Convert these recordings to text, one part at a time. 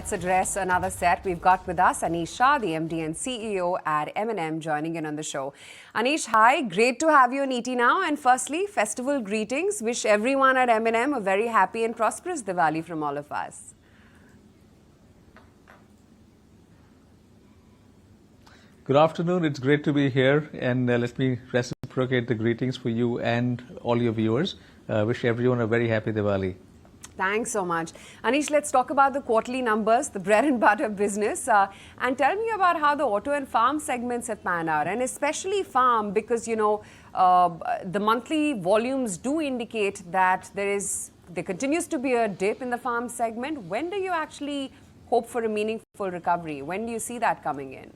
let's address another set. We've got with us Anish Shah, the MD and CEO at M&M, joining in on the show. Anish, hi. Great to have you on ET Now. And firstly, festival greetings. Wish everyone at M&M a very happy and prosperous Diwali from all of us. Good afternoon. It's great to be here, and let me reciprocate the greetings for you and all your viewers. Wish everyone a very happy Diwali. Thanks so much. Anish, let's talk about the quarterly numbers, the bread and butter business, and tell me about how the auto and farm segments have panned out, and especially farm, because, you know, the monthly volumes do indicate that there continues to be a dip in the farm segment. When do you actually hope for a meaningful recovery? When do you see that coming in?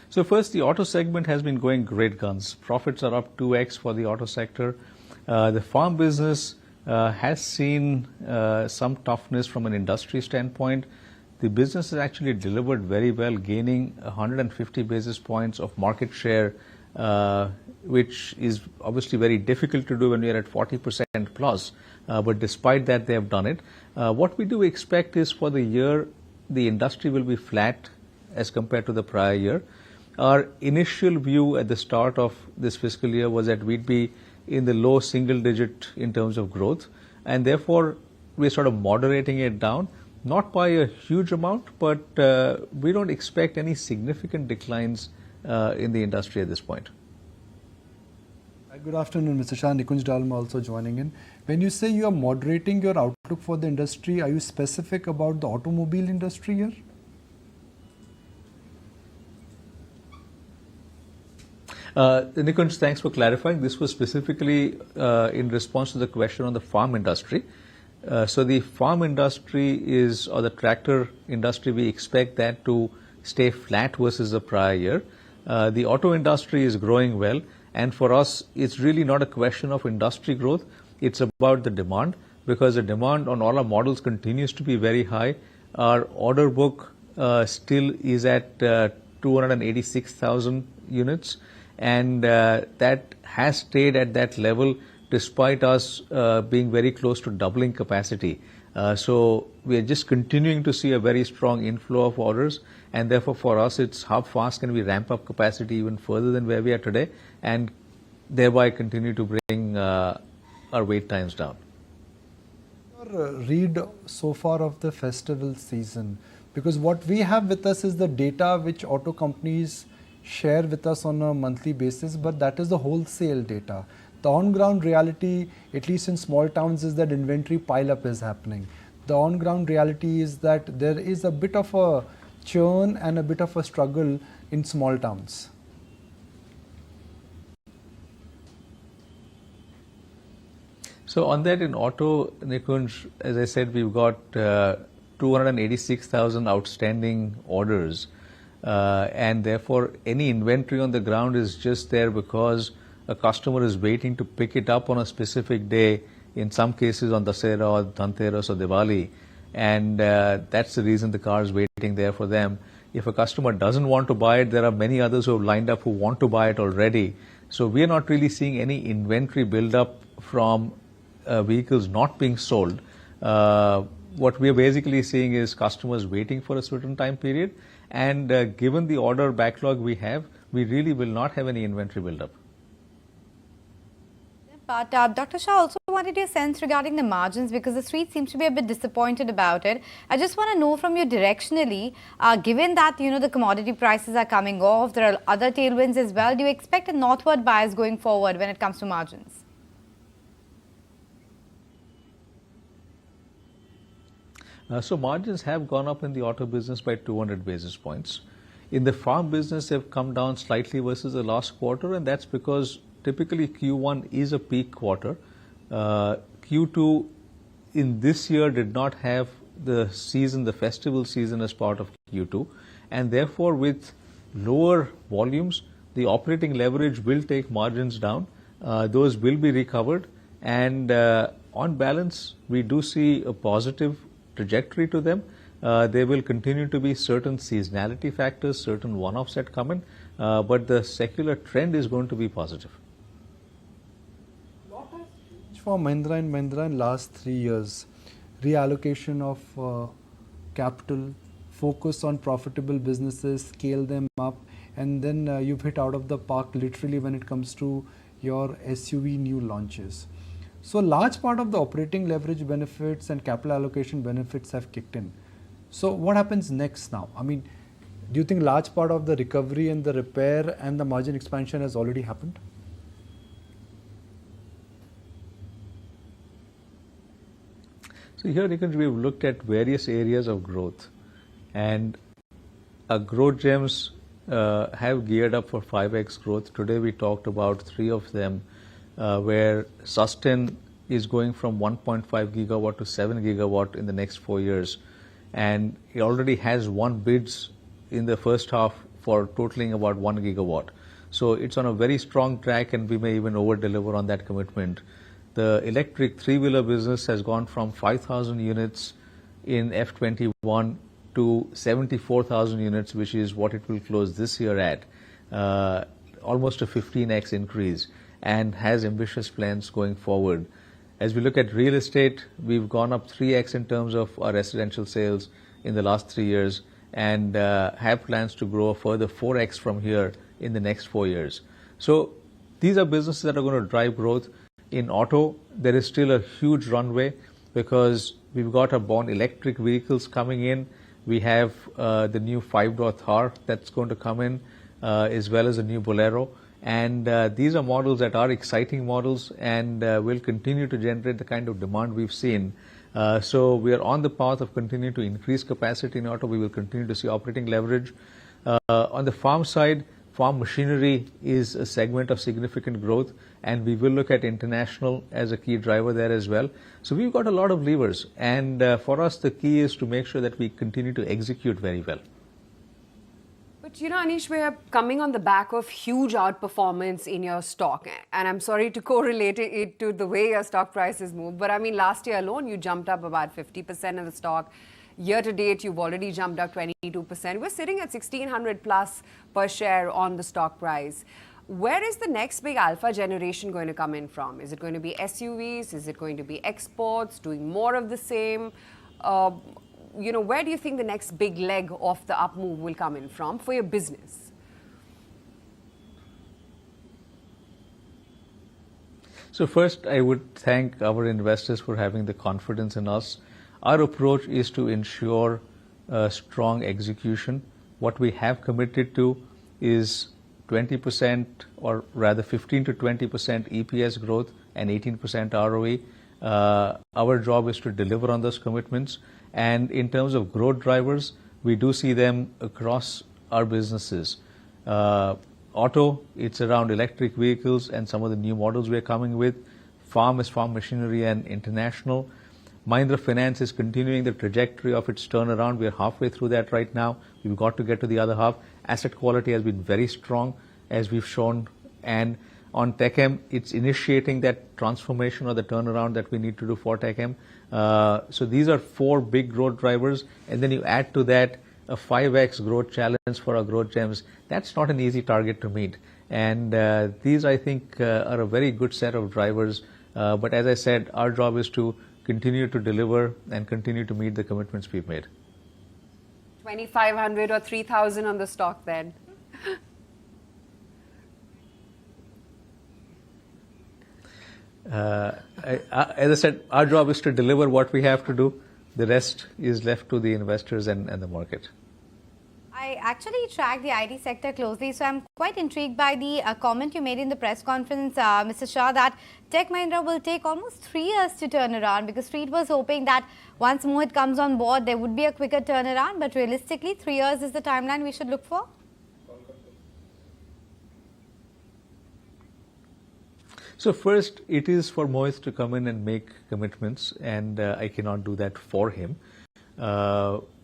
So first, the auto segment has been going great guns. Profits are up 2x for the auto sector. The farm business has seen some toughness from an industry standpoint. The business has actually delivered very well, gaining 150 basis points of market share, which is obviously very difficult to do when we are at 40% plus. But despite that, they have done it. What we do expect is for the year, the industry will be flat as compared to the prior year. Our initial view at the start of this fiscal year was that we'd be in the low single digit in terms of growth, and therefore we're sort of moderating it down, not by a huge amount, but we don't expect any significant declines in the industry at this point. Good afternoon, Mr. Shah. Nikunj Dalma also joining in. When you say you are moderating your outlook for the industry, are you specific about the automobile industry here? Nikunj, thanks for clarifying. This was specifically in response to the question on the farm industry. So the farm industry or the tractor industry, we expect that to stay flat versus the prior year. The auto industry is growing well, and for us, it's really not a question of industry growth. It's about the demand, because the demand on all our models continues to be very high. Our order book still is at 286,000 units. And that has stayed at that level despite us being very close to doubling capacity. So we are just continuing to see a very strong inflow of orders, and therefore for us it's how fast can we ramp up capacity even further than where we are today, and thereby continue to bring our wait times down. Your read so far of the festival season, because what we have with us is the data which auto companies share with us on a monthly basis, but that is the wholesale data. The on-ground reality, at least in small towns, is that inventory pile-up is happening. The on-ground reality is that there is a bit of a churn and a bit of a struggle in small towns. So on that, in auto, Nikunj, as I said, we've got 286,000 outstanding orders. And therefore, any inventory on the ground is just there because a customer is waiting to pick it up on a specific day, in some cases on Dussehra or Dhanteras or Diwali. And that's the reason the car is waiting there for them. If a customer doesn't want to buy it, there are many others who have lined up who want to buy it already. So we are not really seeing any inventory build-up from vehicles not being sold. What we are basically seeing is customers waiting for a certain time period. And given the order backlog we have, we really will not have any inventory buildup. But Dr. Shah, also wanted your sense regarding the margins, because the street seems to be a bit disappointed about it. I just want to know from you directionally, given that, you know, the commodity prices are coming off, there are other tailwinds as well, do you expect a northward bias going forward when it comes to margins? So margins have gone up in the auto business by 200 basis points. In the farm business, they've come down slightly versus the last quarter, and that's because typically Q1 is a peak quarter. Q2 in this year did not have the festival season as part of Q2, and therefore with lower volumes, the operating leverage will take margins down. Those will be recovered, and on balance, we do see a positive trajectory to them. There will continue to be certain seasonality factors, certain one-offs that come in, but the secular trend is going to be positive. for Mahindra and Mahindra in last 3 years. Reallocation of capital, focus on profitable businesses, scale them up, and then you've hit out of the park literally when it comes to your SUV new launches. So large part of the operating leverage benefits and capital allocation benefits have kicked in. So what happens next now? I mean, do you think large part of the recovery and the repair and the margin expansion has already happened? So here, Nikunj, we've looked at various areas of growth, and our growth gems have geared up for 5x growth. Today we talked about 3 of them, where Sustain is going from 1.5 gigawatt to 7 gigawatt in the next 4 years, and it already has won bids in the first half for totaling about 1 gigawatt. So it's on a very strong track, and we may even over-deliver on that commitment. The electric three-wheeler business has gone from 5,000 units in F21 to 74,000 units, which is what it will close this year at, almost a 15x increase, and has ambitious plans going forward. As we look at real estate, we've gone up 3x in terms of our residential sales in the last 3 years, and have plans to grow a further 4x from here in the next 4 years. So these are businesses that are going to drive growth. In auto, there is still a huge runway because we've got our born electric vehicles coming in. We have the new 5-door Thar that's going to come in, as well as a new Bolero. And these are models that are exciting models and will continue to generate the kind of demand we've seen. So we are on the path of continuing to increase capacity in auto. We will continue to see operating leverage. On the farm side, farm machinery is a segment of significant growth, and we will look at international as a key driver there as well. So we've got a lot of levers, and for us the key is to make sure that we continue to execute very well. But you know, Anish, we are coming on the back of huge outperformance in your stock, and I'm sorry to correlate it to the way your stock prices move, but I mean last year alone you jumped up about 50% of the stock. Year to date, you've already jumped up 22%. We're sitting at 1600 plus per share on the stock price. Where is the next big alpha generation going to come in from? Is it going to be SUVs? Is it going to be exports, doing more of the same? You know, where do you think the next big leg of the up move will come in from for your business? So first, I would thank our investors for having the confidence in us. Our approach is to ensure strong execution. What we have committed to is 20% or rather 15 to 20% EPS growth and 18% ROE. Our job is to deliver on those commitments. And in terms of growth drivers, we do see them across our businesses. Auto, it's around electric vehicles and some of the new models we're coming with. Farm is farm machinery and international. Mahindra Finance is continuing the trajectory of its turnaround. We are halfway through that right now. We've got to get to the other half. Asset quality has been very strong, as we've shown. And on TechM, it's initiating that transformation or the turnaround that we need to do for TechM. So these are 4 big growth drivers. And then you add to that a 5x growth challenge for our growth gems. That's not an easy target to meet. And these, I think, are a very good set of drivers. But as I said, our job is to continue to deliver and continue to meet the commitments we've made. 2,500 or 3,000 on the stock then? As I said, our job is to deliver what we have to do. The rest is left to the investors and the market. I actually track the IT sector closely, so I'm quite intrigued by the comment you made in the press conference, Mr. Shah, that Tech Mahindra will take almost 3 years to turn around, because Street was hoping that once Mohit comes on board, there would be a quicker turnaround, but realistically, 3 years is the timeline we should look for? So first, it is for Mohit to come in and make commitments, and I cannot do that for him.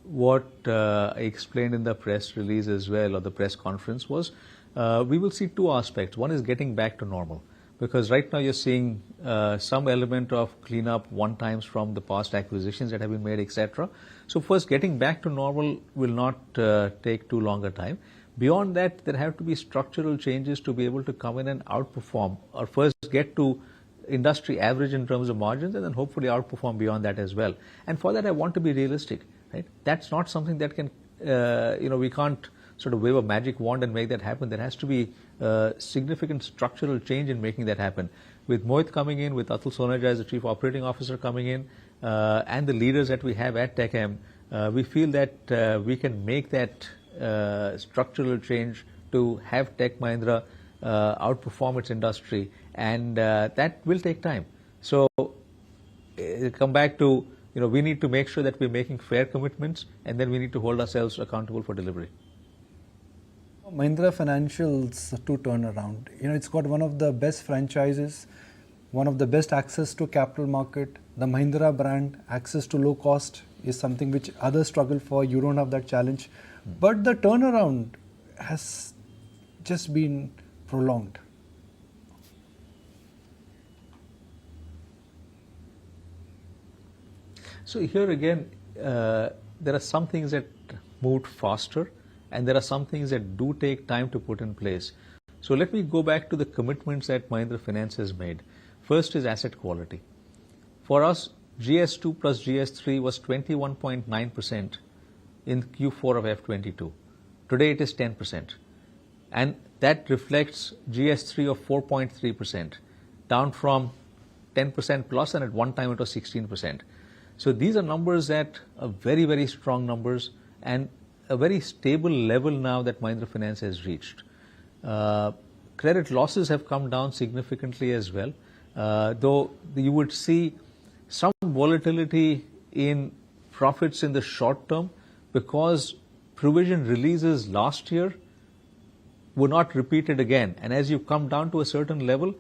What I explained in the press release as well, or the press conference, was we will see 2 aspects. One is getting back to normal, because right now you're seeing some element of cleanup one-times from the past acquisitions that have been made, etc. So first, getting back to normal will not take too long a time. Beyond that, there have to be structural changes to be able to come in and outperform, or first get to industry average in terms of margins and then hopefully outperform beyond that as well. And for that, I want to be realistic, right? That's not something that can, we can't sort of wave a magic wand and make that happen. There has to be significant structural change in making that happen. With Mohit coming in, with Atul Soneja as the Chief Operating Officer coming in, and the leaders that we have at TechM, we feel that we can make that structural change to have Tech Mahindra outperform its industry, and that will take time. So come back to, we need to make sure that we're making fair commitments, and then we need to hold ourselves accountable for delivery. Mahindra Financials to turn around. It's got one of the best franchises, one of the best access to capital market. The Mahindra brand, access to low cost is something which others struggle for. You don't have that challenge. But the turnaround has just been prolonged. So here again, there are some things that moved faster, and there are some things that do take time to put in place. So let me go back to the commitments that Mahindra Finance has made. First is asset quality. For us, GS2 plus GS3 was 21.9% in Q4 of F22. Today it is 10%. And that reflects GS3 of 4.3%, down from 10% plus, and at one time it was 16%. So these are numbers that are very, very strong numbers, and a very stable level now that Mahindra Finance has reached. Credit losses have come down significantly as well, though you would see some volatility in profits in the short term because provision releases last year were not repeated again. And as you come down to a certain level,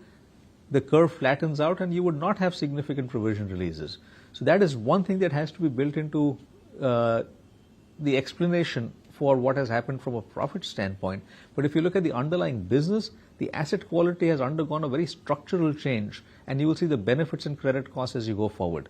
the curve flattens out and you would not have significant provision releases. So that is one thing that has to be built into the explanation for what has happened from a profit standpoint. But if you look at the underlying business, the asset quality has undergone a very structural change, and you will see the benefits in credit costs as you go forward.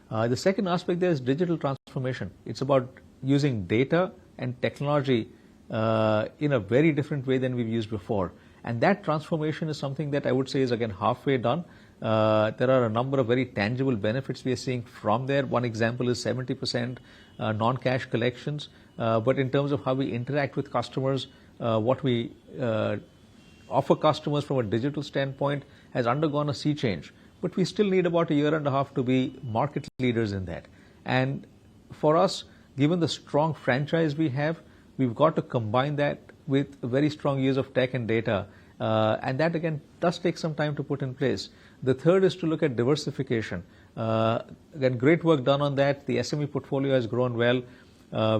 The second aspect there is digital transformation. It's about using data and technology in a very different way than we've used before. And that transformation is something that I would say is again halfway done. There are a number of very tangible benefits we are seeing from there. One example is 70% non-cash collections. But in terms of how we interact with customers, what we offer customers from a digital standpoint has undergone a sea change. But we still need about a year and a half to be market leaders in that. And for us, given the strong franchise we have, we've got to combine that with a very strong use of tech and data. And that again does take some time to put in place. The third is to look at diversification. Again, great work done on that. The SME portfolio has grown well.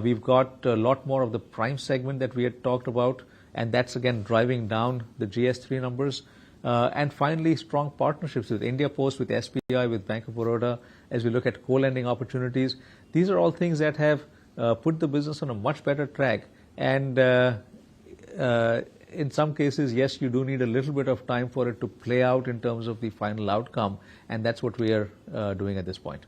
We've got a lot more of the prime segment that we had talked about, and that's again driving down the GS3 numbers. And finally, strong partnerships with India Post, with SBI, with Bank of Baroda, as we look at co-lending opportunities. These are all things that have put the business on a much better track. And in some cases, yes, you do need a little bit of time for it to play out in terms of the final outcome, and that's what we are doing at this point.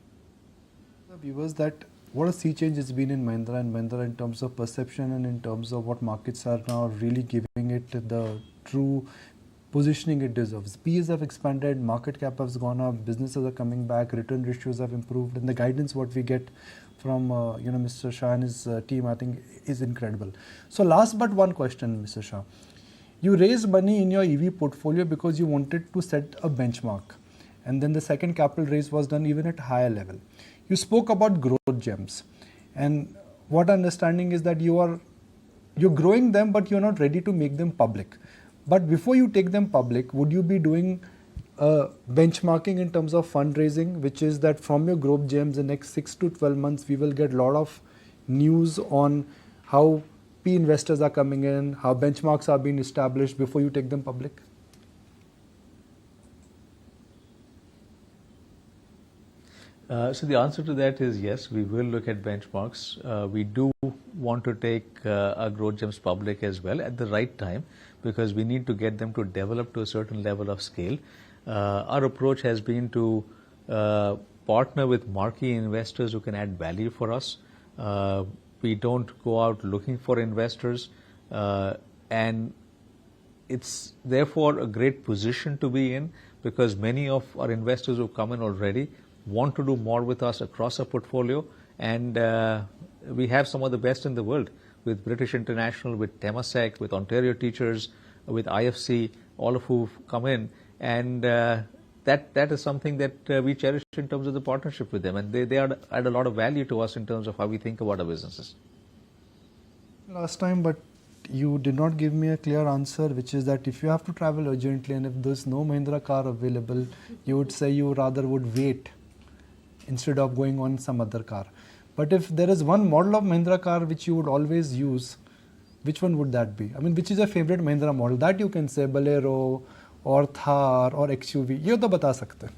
The viewers, that what a sea change has been in Mahindra and Mahindra in terms of perception and in terms of what markets are now really giving it the true positioning it deserves. P's have expanded, market cap has gone up, businesses are coming back, return ratios have improved, and the guidance what we get from Mr. Shah and his team, I think, is incredible. So last but one question, Mr. Shah. You raised money in your EV portfolio because you wanted to set a benchmark, and then the second capital raise was done even at higher level. You spoke about growth gems, and what understanding is that you're growing them, but you're not ready to make them public. But before you take them public, would you be doing benchmarking in terms of fundraising, which is that from your growth gems in the next 6 to 12 months, we will get a lot of news on how P investors are coming in, how benchmarks are being established before you take them public? So the answer to that is yes, we will look at benchmarks. We do want to take our growth gems public as well at the right time, because we need to get them to develop to a certain level of scale. Our approach has been to partner with marquee investors who can add value for us. We don't go out looking for investors, and it's therefore a great position to be in. because many of our investors who come in already want to do more with us across our portfolio, and we have some of the best in the world with British International, with Temasek, with Ontario Teachers, with IFC, all of who've come in, and that is something that we cherish in terms of the partnership with them, and they add a lot of value to us in terms of how we think about our businesses. Last time, but you did not give me a clear answer, which is that if you have to travel urgently and if there's no Mahindra car available, you would say you rather would wait instead of going on some other car. But if there is one model of Mahindra car which you would always use, which one would that be? I mean, which is your favorite Mahindra model? That you can say Bolero or Thar or XUV. ये तो बता सकते हैं.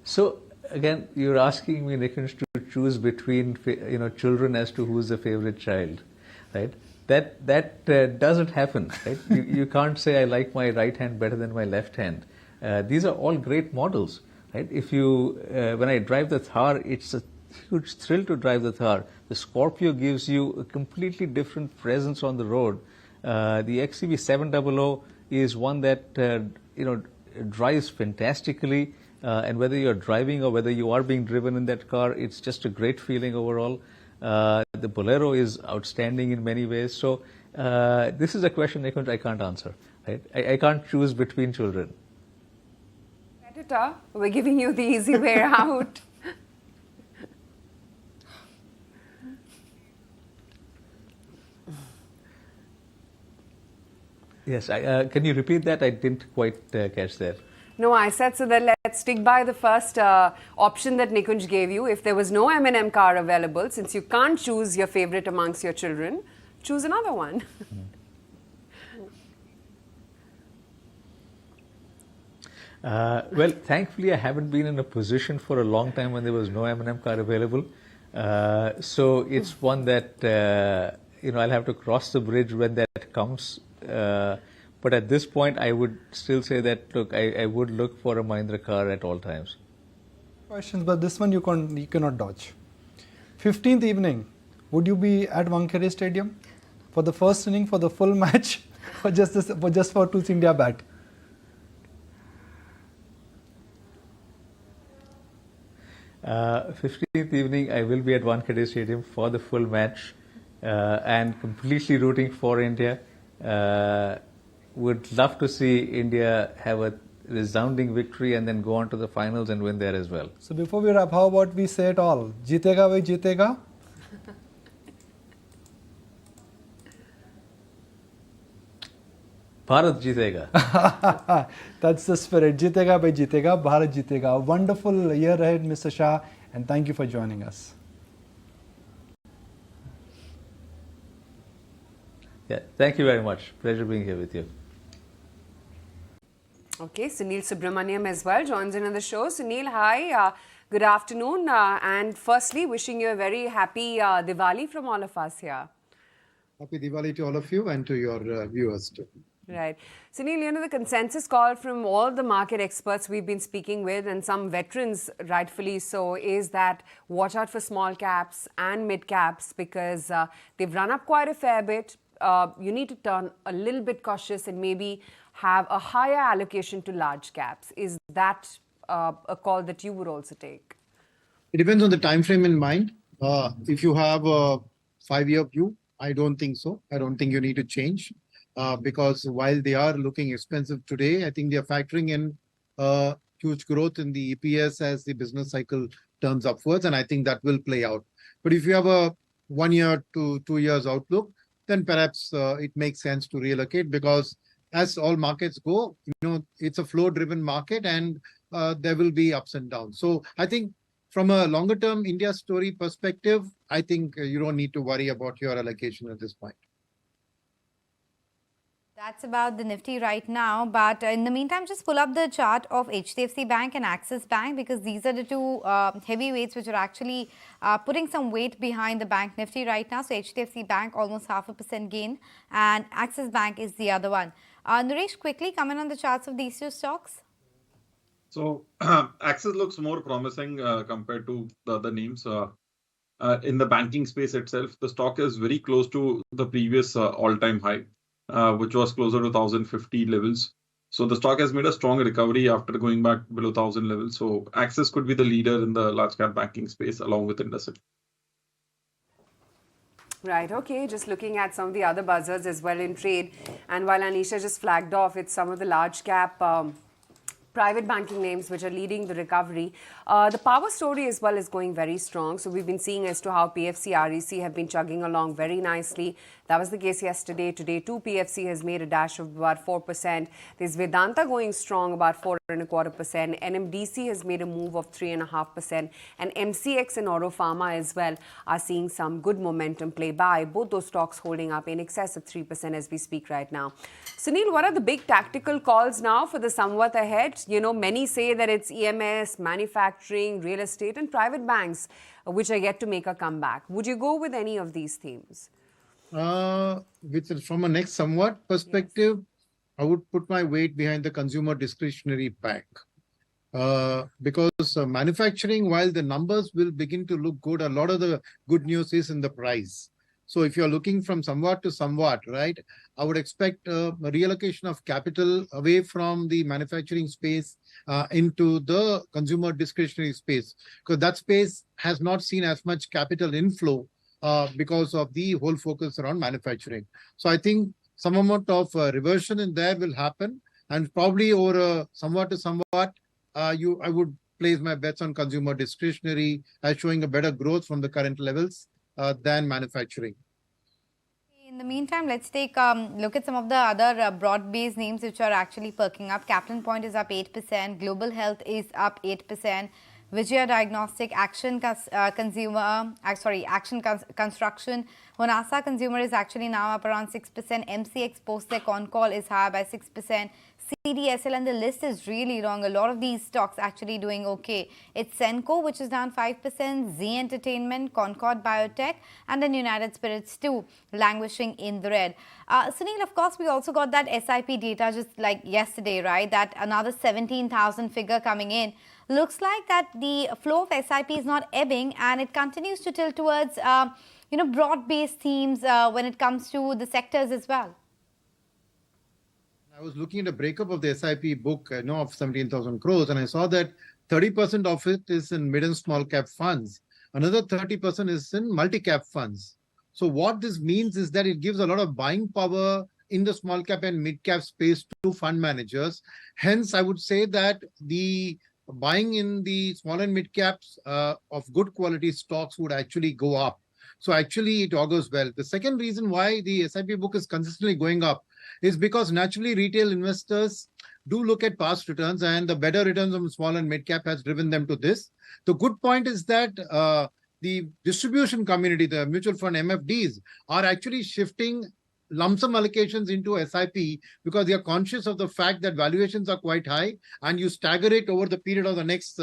So again, you're asking me, Nikunj, to choose between children as to who's the favorite child, right? That doesn't happen, right? You can't say I like my right hand better than my left hand. These are all great models, right? When I drive the Thar, it's a huge thrill to drive the Thar. The Scorpio gives you a completely different presence on the road. The XCV 700 is one that drives fantastically, and whether you're driving or whether you are being driven in that car, it's just a great feeling overall. The Bolero is outstanding in many ways. So this is a question, Nikunj, I can't answer. Right? I can't choose between children. Editor, we're giving you the easy way out. Yes, can you repeat that? I didn't quite catch that. No, I said so that let's stick by the first option that Nikunj gave you. If there was no M&M car available, since you can't choose your favorite amongst your children, choose another one. Well, thankfully, I haven't been in a position for a long time when there was no M&M car available. So it's one that I'll have to cross the bridge when that comes. But at this point, I would still say that, look, I would look for a Mahindra car at all times. Questions, but this one you cannot dodge. 15th evening, would you be at Wankhede Stadium for the first inning, for the full match, or just for Team India bat? Uh, 15th evening, I will be at Wankhede Stadium for the full match and completely rooting for India. Would love to see India have a resounding victory and then go on to the finals and win there as well. So before we wrap, how about we say it all? Jeetega bhai jeetega. Bharat jeetega. That's the spirit. Jeetega bhai jeetega, Bharat jeetega. A wonderful year ahead, Mr. Shah, and thank you for joining us. Yeah, thank you very much. Pleasure being here with you. Okay, Sunil Subramaniam as well joins in on the show. Sunil, hi. Good afternoon. And firstly, wishing you a very happy Diwali from all of us here. Happy Diwali to all of you and to your viewers too. Right. Sunil, the consensus call from all the market experts we've been speaking with, and some veterans rightfully so, is that watch out for small caps and mid caps because they've run up quite a fair bit. You need to turn a little bit cautious and maybe have a higher allocation to large caps. Is that a call that you would also take? It depends on the time frame in mind. If you have a 5-year view, I don't think so. I don't think you need to change because while they are looking expensive today, I think they are factoring in huge growth in the EPS as the business cycle turns upwards, and I think that will play out. But if you have a 1 year to 2 years outlook, then perhaps it makes sense to reallocate because as all markets go, it's a flow-driven market and there will be ups and downs. So I think from a longer-term India story perspective, I think you don't need to worry about your allocation at this point. That's about the Nifty right now. But in the meantime, just pull up the chart of HDFC Bank and Axis Bank because these are the two heavyweights which are actually putting some weight behind the Bank Nifty right now. So HDFC Bank almost 0.5% gain and Axis Bank is the other one. Naresh, quickly comment on the charts of these two stocks. So Axis looks more promising compared to the other names. In the banking space itself, the stock is very close to the previous all-time high. which was closer to 1050 levels. So the stock has made a strong recovery after going back below 1000 levels. So Axis could be the leader in the large cap banking space along with IndusInd. Right, okay, just looking at some of the other buzzers as well in trade. And while Anisha just flagged off, it's some of the large cap private banking names which are leading the recovery. The power story as well is going very strong. So we've been seeing as to how PFC, REC have been chugging along very nicely. That was the case yesterday. Today, too, PFC has made a dash of about 4%. There's Vedanta going strong, about 4.25%. NMDC has made a move of 3.5%. And MCX and Oro Pharma as well are seeing some good momentum play by. Both those stocks holding up in excess of 3% as we speak right now. Sunil, what are the big tactical calls now for the somewhat ahead? You know, many say that it's EMS, manufacturing, real estate, and private banks which are yet to make a comeback. Would you go with any of these themes? From a next somewhat perspective, yes, I would put my weight behind the consumer discretionary bank. Because manufacturing, while the numbers will begin to look good, a lot of the good news is in the price. So if you're looking from somewhat to somewhat, right, I would expect a reallocation of capital away from the manufacturing space into the consumer discretionary space, because that space has not seen as much capital inflow because of the whole focus around manufacturing. So I think some amount of reversion in there will happen, and probably over somewhat to somewhat, I would place my bets on consumer discretionary as showing a better growth from the current levels than manufacturing. In the meantime, let's take a look at some of the other broad-based names which are actually perking up. Captain Point is up 8%, Global Health is up 8%, Vijaya Diagnostic, Action Construction, Honasa Consumer is actually now up around 6%, MCX post their con call is higher by 6%, CDSL, and the list is really long. A lot of these stocks actually doing okay. It's Senco, which is down 5%, Z Entertainment, Concord Biotech, and then United Spirits too, languishing in the red. Sunil, of course, we also got that SIP data just like yesterday, right? That another 17,000 figure coming in. Looks like that the flow of SIP is not ebbing, and it continues to tilt towards, broad-based themes when it comes to the sectors as well. I was looking at a breakup of the SIP book, of 17,000 crores, and I saw that 30% of it is in mid and small cap funds. Another 30% is in multi-cap funds. So what this means is that it gives a lot of buying power in the small cap and mid cap space to fund managers. Hence, I would say that the buying in the small and mid caps of good quality stocks would actually go up. So actually it augurs well. The second reason why the SIP book is consistently going up is because naturally retail investors do look at past returns, and the better returns on small and mid cap has driven them to this. The good point is that the distribution community, the mutual fund MFDs, are actually shifting lump sum allocations into SIP because they are conscious of the fact that valuations are quite high, and you stagger it over the period of the next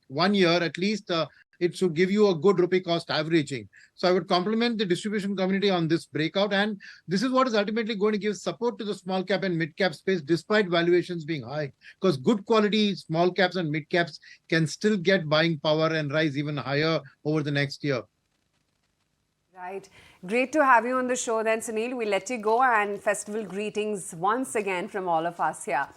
1 year at least. It should give you a good rupee cost averaging. So I would compliment the distribution community on this breakout, and this is what is ultimately going to give support to the small cap and mid cap space despite valuations being high, because good quality small caps and mid caps can still get buying power and rise even higher over the next year. Right. Great to have you on the show then, Sunil. We'll let you go, and festival greetings once again from all of us here.